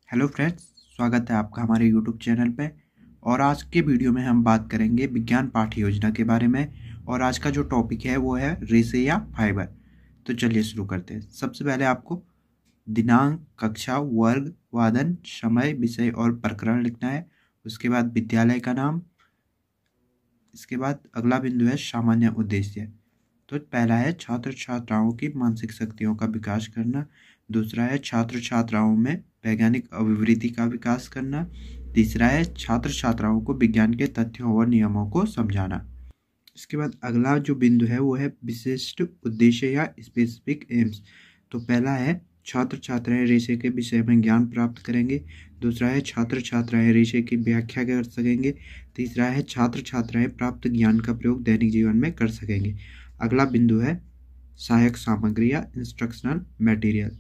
Hello friends, स्वागत है आपका हमारे यूट्यूब चैनल पे। और आज के वीडियो में हम बात करेंगे विज्ञान पाठ्य योजना के बारे में। और आज का जो टॉपिक है वो है रेशे या फाइबर। तो चलिए शुरू करते हैं। सबसे पहले आपको दिनांक, कक्षा, वर्ग, वादन, समय, विषय और प्रकरण लिखना है। उसके बाद विद्यालय का नाम। इसके बाद अगला बिंदु है सामान्य उद्देश्य। तो पहला है छात्र छात्राओं की मानसिक शक्तियों का विकास करना। दूसरा है छात्र छात्राओं में वैज्ञानिक अभिवृत्ति का विकास करना। तीसरा है छात्र छात्राओं को विज्ञान के तथ्यों और नियमों को समझाना। इसके बाद अगला जो बिंदु है वो है विशिष्ट उद्देश्य या स्पेसिफिक एम्स। तो पहला है छात्र छात्राएं रेशे के विषय में ज्ञान प्राप्त करेंगे। दूसरा है छात्र छात्राएं रेशे की व्याख्या कर सकेंगे। तीसरा है छात्र छात्राएं प्राप्त ज्ञान का प्रयोग दैनिक जीवन में कर सकेंगे। अगला बिंदु है सहायक सामग्री या इंस्ट्रक्शनल मटेरियल,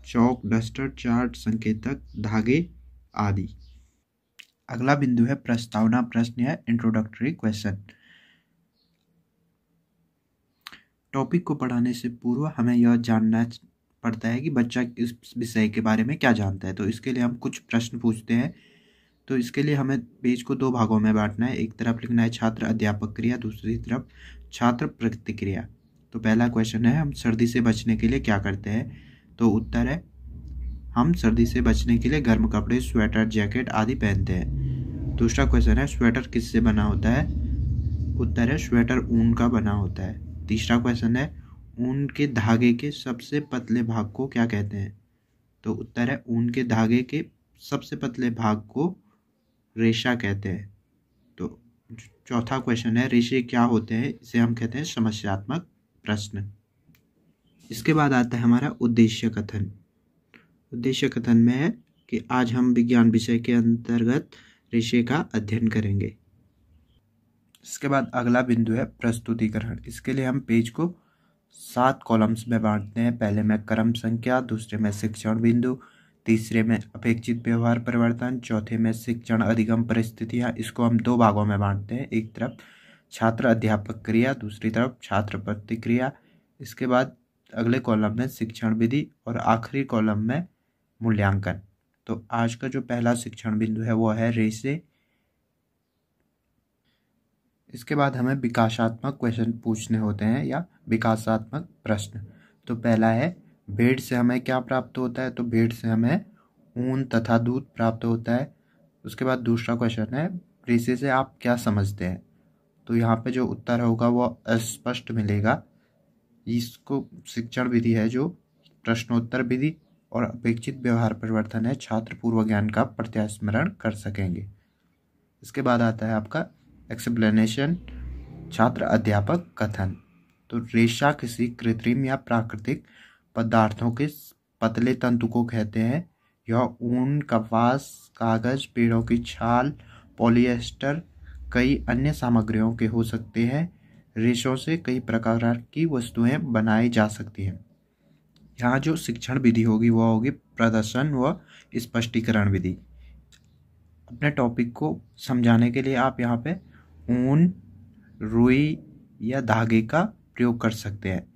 चौक, डस्टर, चार्ट, संकेतक, धागे आदि। अगला बिंदु है प्रस्तावना प्रश्न या इंट्रोडक्टरी क्वेश्चन। टॉपिक को पढ़ाने से पूर्व हमें यह जानना पड़ता है कि बच्चा इस विषय के बारे में क्या जानता है। तो इसके लिए हम कुछ प्रश्न पूछते हैं। तो इसके लिए हमें पेज को दो भागों में बांटना है। एक तरफ लिखना है छात्र अध्यापक क्रिया, दूसरी तरफ छात्र प्रतिक्रिया। तो पहला क्वेश्चन है हम सर्दी से बचने के लिए क्या करते हैं। तो उत्तर है हम सर्दी से बचने के लिए गर्म कपड़े, स्वेटर, जैकेट आदि पहनते हैं। दूसरा क्वेश्चन है स्वेटर किससे बना होता है। उत्तर है स्वेटर ऊन का बना होता है। तीसरा क्वेश्चन है ऊन के धागे के सबसे पतले भाग को क्या कहते हैं। तो उत्तर है ऊन के धागे के सबसे पतले भाग को रेशा कहते हैं। तो चौथा क्वेश्चन है रेशे क्या होते हैं, इसे हम कहते हैं समस्यात्मक प्रश्न। इसके बाद आता है हमारा उद्देश्य कथन। उद्देश्य कथन में है कि आज हम विज्ञान विषय के अंतर्गत रेशे का अध्ययन करेंगे। इसके बाद अगला बिंदु है प्रस्तुतिकरण। इसके लिए हम पेज को 7 कॉलम्स में बांटते हैं। पहले में क्रम संख्या, दूसरे में शिक्षण बिंदु, तीसरे में अपेक्षित व्यवहार परिवर्तन, चौथे में शिक्षण अधिगम परिस्थितियाँ। इसको हम दो भागों में बांटते हैं। एक तरफ छात्र अध्यापक क्रिया, दूसरी तरफ छात्र प्रतिक्रिया। इसके बाद अगले कॉलम में शिक्षण विधि और आखिरी कॉलम में मूल्यांकन। तो आज का जो पहला शिक्षण बिंदु है वो है रेशे। इसके बाद हमें विकासात्मक क्वेश्चन पूछने होते हैं या विकासात्मक प्रश्न। तो पहला है भेड़ से हमें क्या प्राप्त होता है। तो भेड़ से हमें ऊन तथा दूध प्राप्त होता है। उसके बाद दूसरा क्वेश्चन है रेशे से आप क्या समझते हैं। तो यहाँ पे जो उत्तर होगा वो अस्पष्ट मिलेगा। इसको शिक्षण विधि है जो प्रश्नोत्तर विधि और अपेक्षित व्यवहार परिवर्तन है छात्र पूर्व ज्ञान का प्रत्यास्मरण कर सकेंगे। इसके बाद आता है आपका एक्सप्लेनेशन, छात्र अध्यापक कथन। तो रेशा किसी कृत्रिम या प्राकृतिक पदार्थों के पतले तंतु को कहते हैं। यह ऊन, कपास, कागज, पेड़ों की छाल, पॉलिएस्टर, कई अन्य सामग्रियों के हो सकते हैं। रेशों से कई प्रकार की वस्तुएं बनाई जा सकती हैं। यहाँ जो शिक्षण विधि होगी वह होगी प्रदर्शन व स्पष्टीकरण विधि। अपने टॉपिक को समझाने के लिए आप यहाँ पे ऊन, रुई या धागे का प्रयोग कर सकते हैं।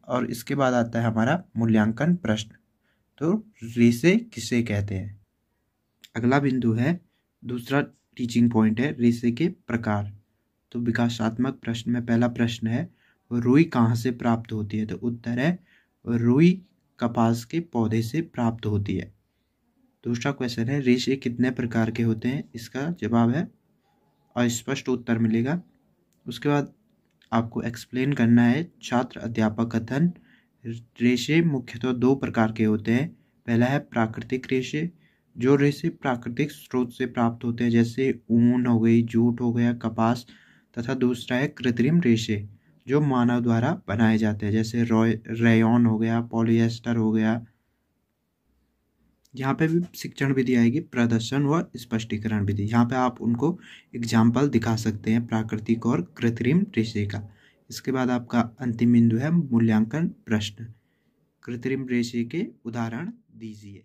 और इसके बाद आता है हमारा मूल्यांकन प्रश्न। तो रेशे किसे कहते हैं। अगला बिंदु है दूसरा टीचिंग पॉइंट है रेशे के प्रकार। तो विकासात्मक प्रश्न में पहला प्रश्न है रुई कहाँ से प्राप्त होती है। तो उत्तर है रुई कपास के पौधे से प्राप्त होती है। दूसरा क्वेश्चन है रेशे कितने प्रकार के होते हैं। इसका जवाब है अस्पष्ट उत्तर मिलेगा। उसके बाद आपको एक्सप्लेन करना है छात्र अध्यापक कथन। रेशे मुख्यतः दो प्रकार के होते हैं। पहला है प्राकृतिक रेशे, जो रेशे प्राकृतिक स्रोत से प्राप्त होते हैं जैसे ऊन हो गई, जूट हो गया, कपास। तथा दूसरा है कृत्रिम रेशे, जो मानव द्वारा बनाए जाते हैं जैसे रेयॉन हो गया, पॉलिएस्टर हो गया। यहाँ पे भी शिक्षण विधि आएगी प्रदर्शन व स्पष्टीकरण विधि। यहाँ पे आप उनको एग्जाम्पल दिखा सकते हैं प्राकृतिक और कृत्रिम रेशे का। इसके बाद आपका अंतिम बिंदु है मूल्यांकन प्रश्न। कृत्रिम रेशे के उदाहरण दीजिए।